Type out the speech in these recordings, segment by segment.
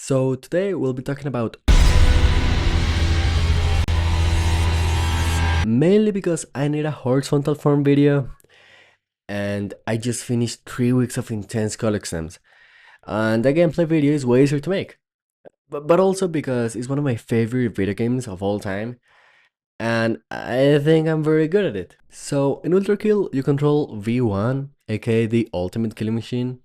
So today we'll be talking about mainly because I need a horizontal form video and I just finished 3 weeks of intense college exams and the gameplay video is way easier to make. But also because it's one of my favorite video games of all time and I think I'm very good at it. So in Ultra Kill you control V1, aka the ultimate killing machine.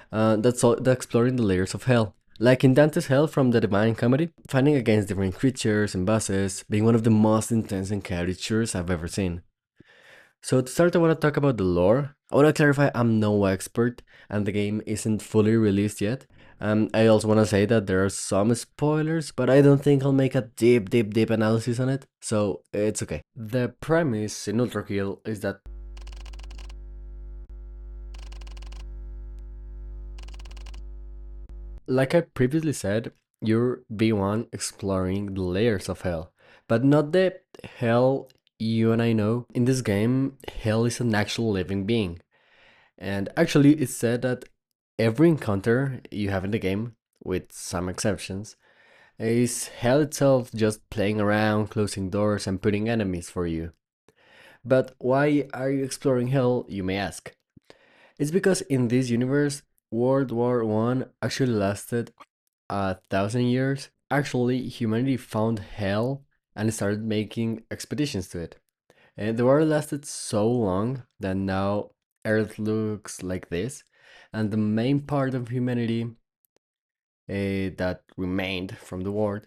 That's exploring the layers of hell. Like in Dante's Hell from the Divine Comedy, fighting against different creatures and bosses, being one of the most intense encounters I've ever seen. So to start, I want to talk about the lore. I want to clarify I'm no expert, and the game isn't fully released yet. I also want to say that there are some spoilers, but I don't think I'll make a deep analysis on it, so it's okay. The premise in Ultra Kill is that like I previously said, you're B1 exploring the layers of hell, but not the hell you and I know. In this game, hell is an actual living being. And actually, it's said that every encounter you have in the game, with some exceptions, is hell itself just playing around, closing doors, and putting enemies for you. But why are you exploring hell, you may ask? It's because in this universe, World War One actually lasted 1,000 years. Actually, humanity found hell and started making expeditions to it. And the war lasted so long that now Earth looks like this, and the main part of humanity that remained from the war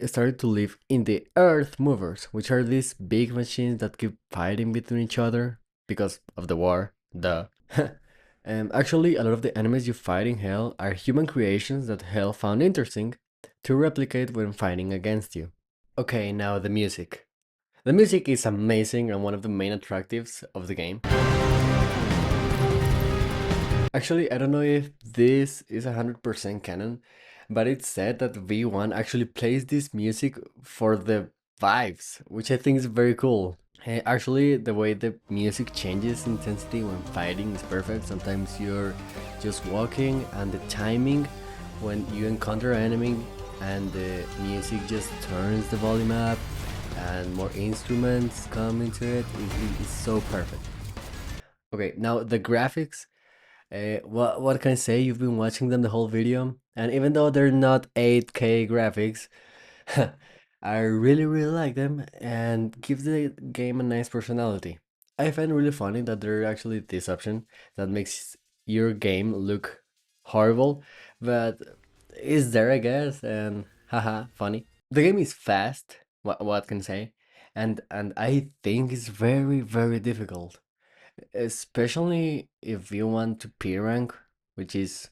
started to live in the Earth Movers, which are these big machines that keep fighting between each other because of the war. Duh. And actually, a lot of the enemies you fight in Hell are human creations that Hell found interesting to replicate when fighting against you. Okay, now the music. The music is amazing and one of the main attractives of the game. Actually, I don't know if this is 100% canon, but it's said that V1 actually plays this music for the vibes, which I think is very cool. Actually, the way the music changes intensity when fighting is perfect. Sometimes you're just walking and the timing when you encounter an enemy and the music just turns the volume up and more instruments come into it is so perfect. Okay, now the graphics. What can I say? You've been watching them the whole video, and even though they're not 8K graphics, I really like them and gives the game a nice personality. I find it really funny that there's actually this option that makes your game look horrible, but it's there, I guess, and haha, funny. The game is fast. What can I say? And I think it's very difficult, especially if you want to P rank, which is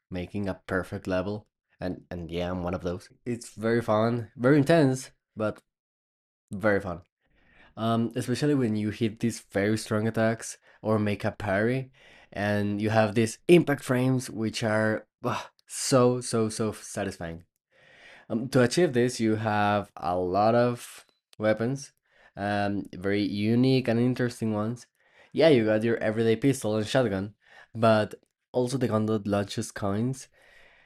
making a perfect level. And yeah, I'm one of those. It's very fun, very intense, but very fun. Especially when you hit these very strong attacks or make a parry, and you have these impact frames, which are so satisfying. To achieve this, you have a lot of weapons, very unique and interesting ones. Yeah, you got your everyday pistol and shotgun, but also the gun that launches coins,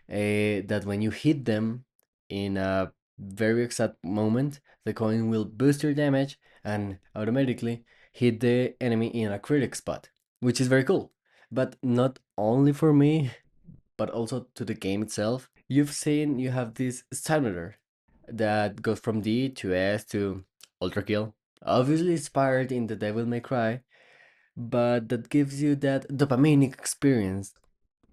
that when you hit them in a very exact moment, the coin will boost your damage and automatically hit the enemy in a critic spot, which is very cool. But not only for me, but also to the game itself. You've seen you have this stat meter that goes from D to S to Ultra Kill. Obviously inspired in the Devil May Cry, but that gives you that dopaminic experience.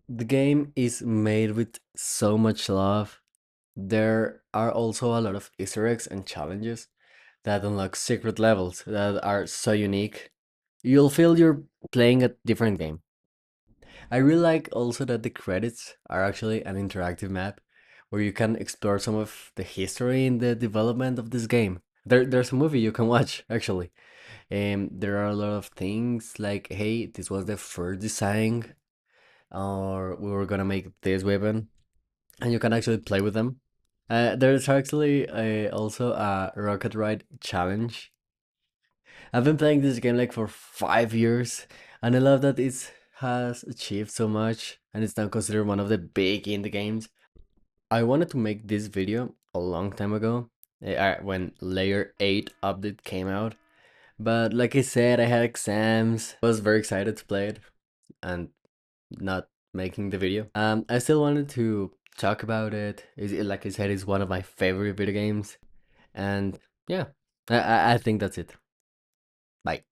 The game is made with so much love. There are also a lot of Easter eggs and challenges that unlock secret levels that are so unique. You'll feel you're playing a different game. I really like also that the credits are actually an interactive map where you can explore some of the history in the development of this game. There's a movie you can watch actually. There are a lot of things like, hey, this was the first design, or we were gonna make this weapon, and you can actually play with them. There's actually also a rocket ride challenge. I've been playing this game like for 5 years, and I love that it has achieved so much, and it's now considered one of the big indie games. I wanted to make this video a long time ago, when Layer 8 update came out. But like I said, I had exams. I was very excited to play it and not making the video. I still wanted to talk about it. Like I said, it's one of my favorite video games. And yeah, I think that's it. Bye.